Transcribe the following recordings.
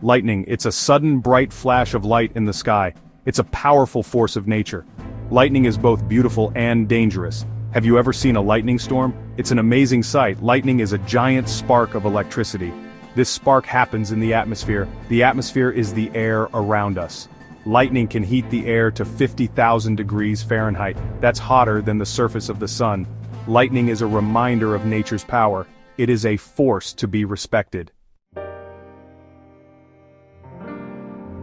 Lightning, it's a sudden bright flash of light in the sky. It's a powerful force of nature. Lightning is both beautiful and dangerous. Have you ever seen a lightning storm? It's an amazing sight. Lightning is a giant spark of electricity. This spark happens in the atmosphere. The atmosphere is the air around us. Lightning can heat the air to 50,000 degrees Fahrenheit. That's hotter than the surface of the sun. Lightning is a reminder of nature's power. It is a force to be respected.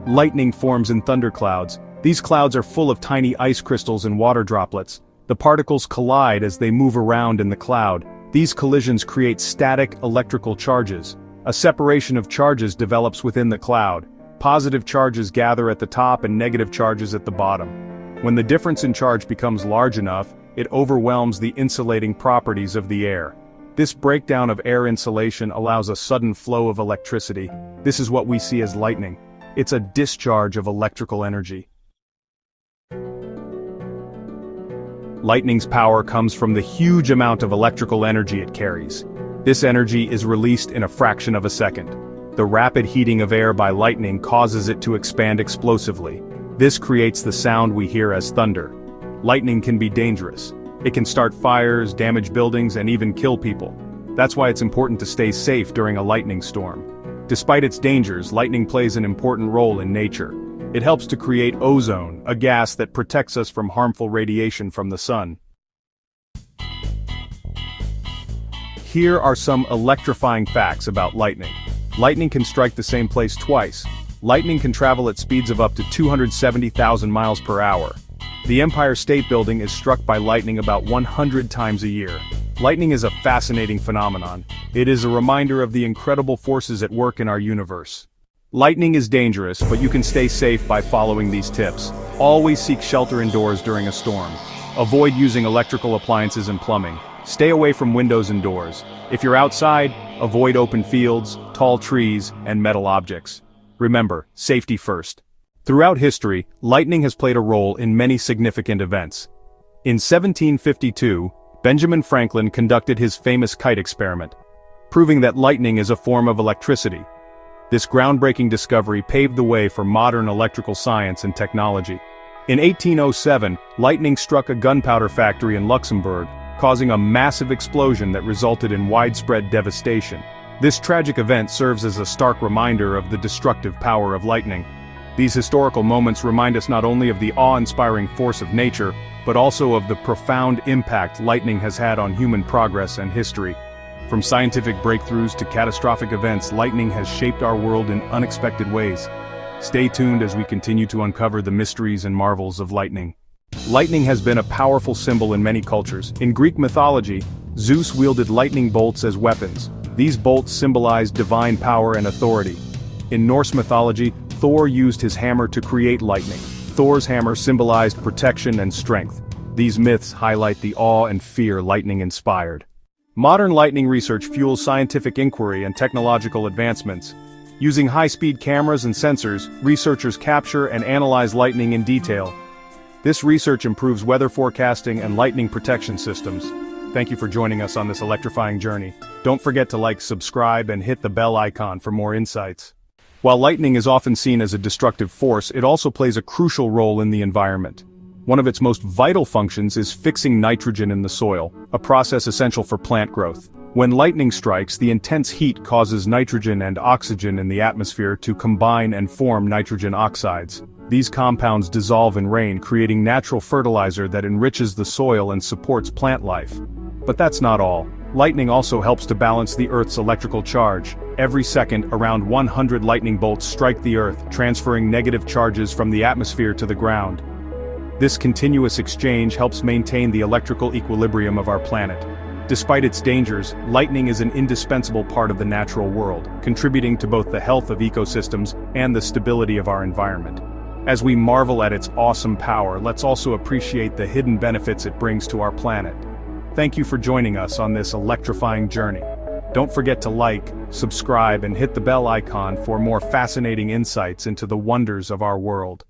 Lightning forms in thunderclouds. These clouds are full of tiny ice crystals and water droplets. The particles collide as they move around in the cloud. These collisions create static electrical charges. A separation of charges develops within the cloud. Positive charges gather at the top and negative charges at the bottom. When the difference in charge becomes large enough, it overwhelms the insulating properties of the air. This breakdown of air insulation allows a sudden flow of electricity. This is what we see as lightning. It's a discharge of electrical energy. Lightning's power comes from the huge amount of electrical energy it carries. This energy is released in a fraction of a second. The rapid heating of air by lightning causes it to expand explosively. This creates the sound we hear as thunder. Lightning can be dangerous. It can start fires, damage buildings, and even kill people. That's why it's important to stay safe during a lightning storm. Despite its dangers, lightning plays an important role in nature. It helps to create ozone, a gas that protects us from harmful radiation from the sun. Here are some electrifying facts about lightning. Lightning can strike the same place twice. Lightning can travel at speeds of up to 270,000 miles per hour. The Empire State Building is struck by lightning about 100 times a year. Lightning is a fascinating phenomenon. It is a reminder of the incredible forces at work in our universe. Lightning is dangerous, but you can stay safe by following these tips. Always seek shelter indoors during a storm. Avoid using electrical appliances and plumbing. Stay away from windows and doors. If you're outside, avoid open fields, tall trees, and metal objects. Remember, safety first. Throughout history, lightning has played a role in many significant events. In 1752, Benjamin Franklin conducted his famous kite experiment, proving that lightning is a form of electricity. This groundbreaking discovery paved the way for modern electrical science and technology. In 1807, lightning struck a gunpowder factory in Luxembourg, causing a massive explosion that resulted in widespread devastation. This tragic event serves as a stark reminder of the destructive power of lightning. These historical moments remind us not only of the awe-inspiring force of nature, but also of the profound impact lightning has had on human progress and history. From scientific breakthroughs to catastrophic events, lightning has shaped our world in unexpected ways. Stay tuned as we continue to uncover the mysteries and marvels of lightning. Lightning has been a powerful symbol in many cultures. In Greek mythology, Zeus wielded lightning bolts as weapons. These bolts symbolized divine power and authority. In Norse mythology, Thor used his hammer to create lightning. Thor's hammer symbolized protection and strength. These myths highlight the awe and fear lightning inspired. Modern lightning research fuels scientific inquiry and technological advancements. Using high-speed cameras and sensors, researchers capture and analyze lightning in detail. This research improves weather forecasting and lightning protection systems. Thank you for joining us on this electrifying journey. Don't forget to like, subscribe, and hit the bell icon for more insights. While lightning is often seen as a destructive force, it also plays a crucial role in the environment. One of its most vital functions is fixing nitrogen in the soil, a process essential for plant growth. When lightning strikes, the intense heat causes nitrogen and oxygen in the atmosphere to combine and form nitrogen oxides. These compounds dissolve in rain, creating natural fertilizer that enriches the soil and supports plant life. But that's not all. Lightning also helps to balance the Earth's electrical charge. Every second, around 100 lightning bolts strike the Earth, transferring negative charges from the atmosphere to the ground. This continuous exchange helps maintain the electrical equilibrium of our planet. Despite its dangers, lightning is an indispensable part of the natural world, contributing to both the health of ecosystems and the stability of our environment. As we marvel at its awesome power, let's also appreciate the hidden benefits it brings to our planet. Thank you for joining us on this electrifying journey. Don't forget to like, subscribe, and hit the bell icon for more fascinating insights into the wonders of our world.